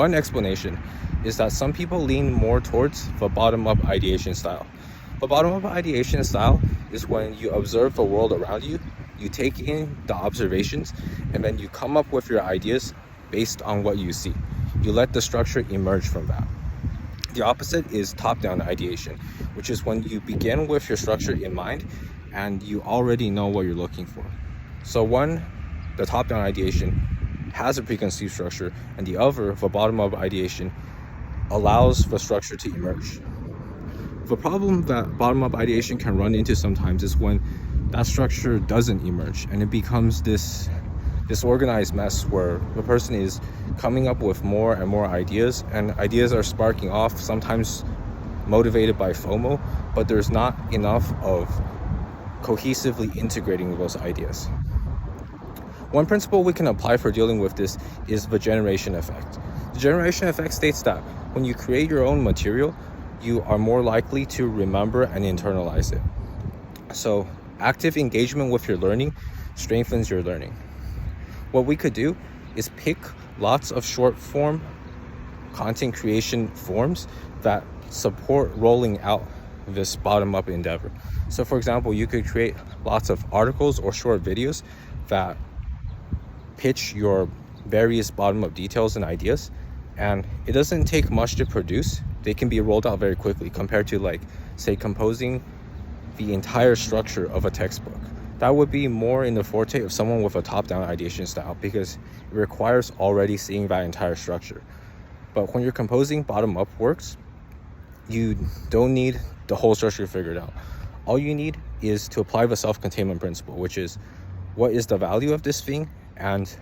One explanation is that some people lean more towards the bottom-up ideation style. The bottom-up ideation style is when you observe the world around you, you take in the observations, and then you come up with your ideas based on what you see. You let the structure emerge from that. The opposite is top-down ideation, which is when you begin with your structure in mind and you already know what you're looking for. So one, the top-down ideation has a preconceived structure, and the other, the bottom-up ideation, allows the structure to emerge. The problem that bottom-up ideation can run into sometimes is when that structure doesn't emerge and it becomes this disorganized mess where the person is coming up with more and more ideas, and ideas are sparking off, sometimes motivated by FOMO, but there's not enough of cohesively integrating those ideas. One principle we can apply for dealing with this is the generation effect. The generation effect states that when you create your own material, you are more likely to remember and internalize it. So active engagement with your learning strengthens your learning. What we could do is pick lots of short form content creation forms that support rolling out this bottom-up endeavor. So for example, you could create lots of articles or short videos that pitch your various bottom-up details and ideas, and it doesn't take much to produce. They can be rolled out very quickly compared to, like, say, composing the entire structure of a textbook. That would be more in the forte of someone with a top-down ideation style because it requires already seeing that entire structure. But when you're composing bottom-up works, you don't need the whole structure figured out. All you need is to apply the self-containment principle, which is what is the value of this thing and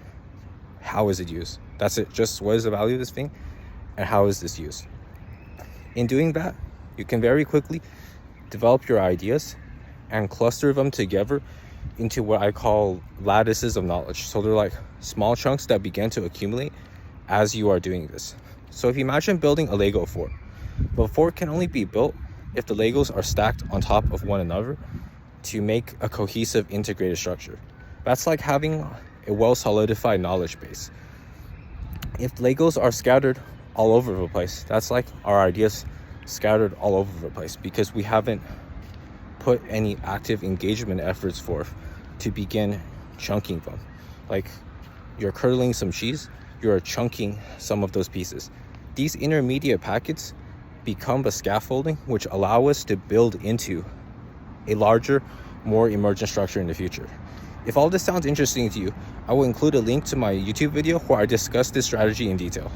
how is it used? That's it. Just what is the value of this thing and how is this used? In doing that, you can very quickly develop your ideas and cluster them together into what I call lattices of knowledge. So they're like small chunks that begin to accumulate as you are doing this. So if you imagine building a Lego fort, the fort can only be built if the Legos are stacked on top of one another to make a cohesive integrated structure. That's like having a well-solidified knowledge base. If Legos are scattered all over the place, that's like our ideas scattered all over the place because we haven't put any active engagement efforts forth to begin chunking them. Like you're curdling some cheese, you're chunking some of those pieces. These intermediate packets become the scaffolding which allow us to build into a larger, more emergent structure in the future. If all this sounds interesting to you, I will include a link to my YouTube video where I discuss this strategy in detail.